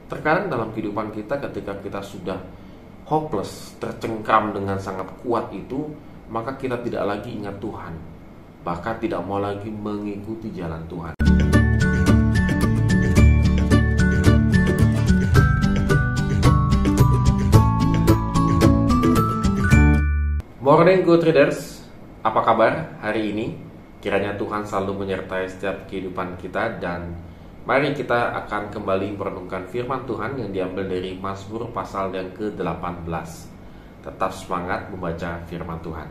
Terkadang dalam kehidupan kita ketika kita sudah hopeless, tercengkram dengan sangat kuat itu, maka kita tidak lagi ingat Tuhan, bahkan tidak mau lagi mengikuti jalan Tuhan. Morning Good Readers, apa kabar hari ini? Kiranya Tuhan selalu menyertai setiap kehidupan kita, dan mari kita akan kembali merenungkan firman Tuhan yang diambil dari Mazmur pasal yang ke-18. Tetap semangat membaca firman Tuhan.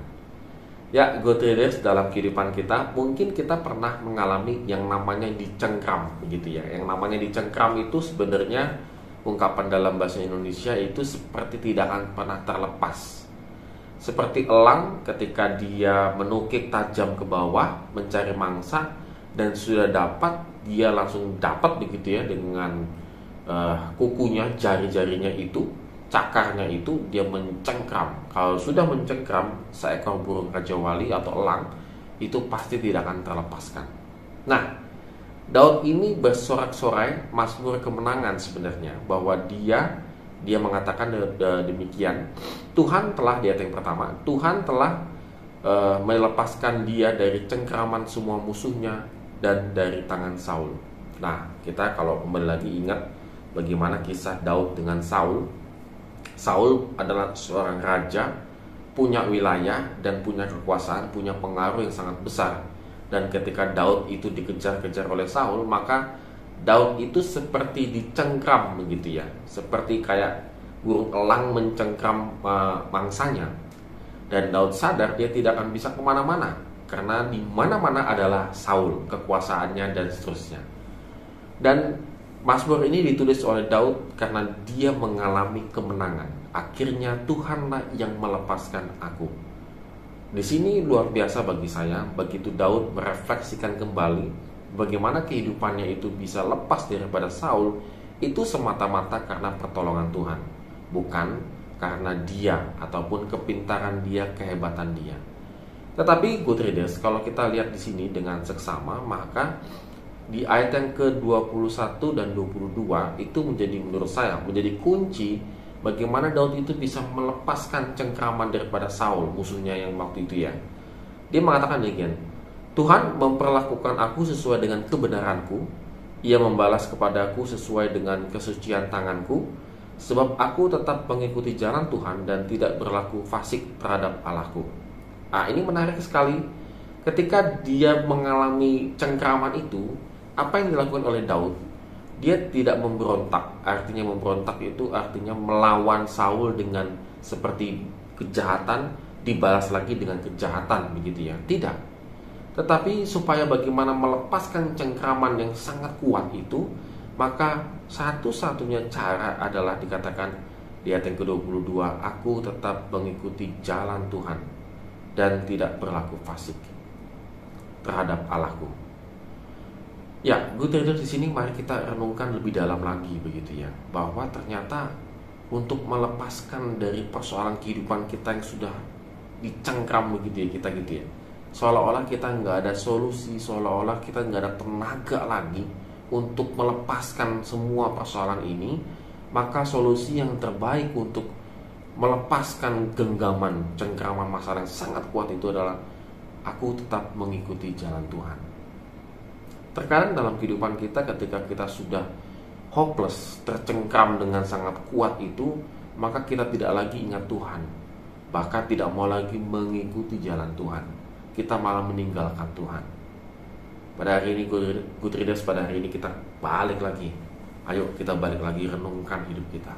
Ya, Good Readers, dalam kehidupan kita mungkin kita pernah mengalami yang namanya dicengkram, begitu ya. Yang namanya dicengkram itu sebenarnya ungkapan dalam bahasa Indonesia itu seperti tidak akan pernah terlepas. Seperti elang ketika dia menukik tajam ke bawah mencari mangsa, dan sudah dapat, dia langsung dapat begitu ya, dengan kukunya, jari-jarinya itu, cakarnya itu, dia mencengkram. Kalau sudah mencengkram seekor burung raja wali atau elang, itu pasti tidak akan terlepaskan. Nah, Daud ini bersorak-sorai mazmur kemenangan sebenarnya, bahwa dia mengatakan demikian. Tuhan telah, di ayat yang pertama, Tuhan telah melepaskan dia dari cengkraman semua musuhnya dan dari tangan Saul. Nah, kita kalau kembali lagi ingat bagaimana kisah Daud dengan Saul. Saul adalah seorang raja, punya wilayah dan punya kekuasaan, punya pengaruh yang sangat besar. Dan ketika Daud itu dikejar-kejar oleh Saul, maka Daud itu seperti dicengkram begitu ya, seperti kayak burung elang mencengkram mangsanya. Dan Daud sadar dia tidak akan bisa kemana-mana, karena di mana-mana adalah Saul, kekuasaannya dan seterusnya. Dan mazmur ini ditulis oleh Daud karena dia mengalami kemenangan. Akhirnya Tuhanlah yang melepaskan aku. Di sini luar biasa bagi saya, begitu Daud merefleksikan kembali bagaimana kehidupannya itu bisa lepas daripada Saul, itu semata-mata karena pertolongan Tuhan, bukan karena dia ataupun kepintaran dia, kehebatan dia. Tetapi Good Readers, kalau kita lihat di sini dengan seksama, maka di ayat yang ke-21 dan 22 itu menurut saya menjadi kunci bagaimana Daud itu bisa melepaskan cengkraman daripada Saul, musuhnya yang waktu itu ya. Dia mengatakan demikian, Tuhan memperlakukan aku sesuai dengan kebenaranku, Ia membalas kepadaku sesuai dengan kesucian tanganku, sebab aku tetap mengikuti jalan Tuhan dan tidak berlaku fasik terhadap Allahku. Ini menarik sekali. Ketika dia mengalami cengkraman itu, apa yang dilakukan oleh Daud? Dia tidak memberontak. Artinya memberontak itu artinya melawan Saul dengan seperti kejahatan, dibalas lagi dengan kejahatan, begitu ya. Tidak. Tetapi supaya bagaimana melepaskan cengkraman yang sangat kuat itu, maka satu-satunya cara adalah dikatakan di ayat yang ke-22, aku tetap mengikuti jalan Tuhan dan tidak berlaku fasik terhadap Allahku. Ya, Good Readers, di sini mari kita renungkan lebih dalam lagi begitu ya, bahwa ternyata untuk melepaskan dari persoalan kehidupan kita yang sudah dicengkram begitu ya, kita gitu ya, seolah-olah kita nggak ada solusi, seolah-olah kita nggak ada tenaga lagi untuk melepaskan semua persoalan ini, maka solusi yang terbaik untuk melepaskan genggaman, cengkraman masalah yang sangat kuat itu adalah aku tetap mengikuti jalan Tuhan. Terkadang dalam kehidupan kita ketika kita sudah hopeless, tercengkram dengan sangat kuat itu, maka kita tidak lagi ingat Tuhan, bahkan tidak mau lagi mengikuti jalan Tuhan. Kita malah meninggalkan Tuhan. Pada hari ini Good Readers, pada hari ini kita balik lagi. Ayo kita balik lagi, renungkan hidup kita.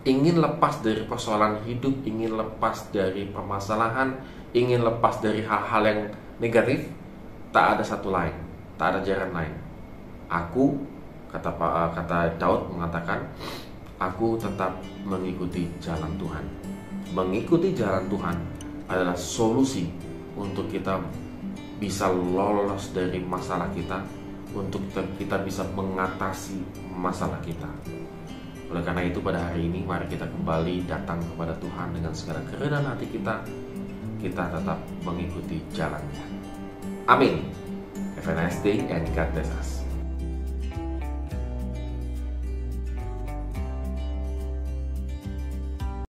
Ingin lepas dari persoalan hidup, ingin lepas dari permasalahan, ingin lepas dari hal-hal yang negatif, tak ada satu lain, tak ada jalan lain. Aku, kata Daud mengatakan, aku tetap mengikuti jalan Tuhan. Mengikuti jalan Tuhan adalah solusi untuk kita bisa lolos dari masalah kita, untuk kita bisa mengatasi masalah kita. Oleh karena itu pada hari ini mari kita kembali datang kepada Tuhan dengan segala kerendahan hati kita tetap mengikuti jalannya. Amin. Have a nice day and God bless us.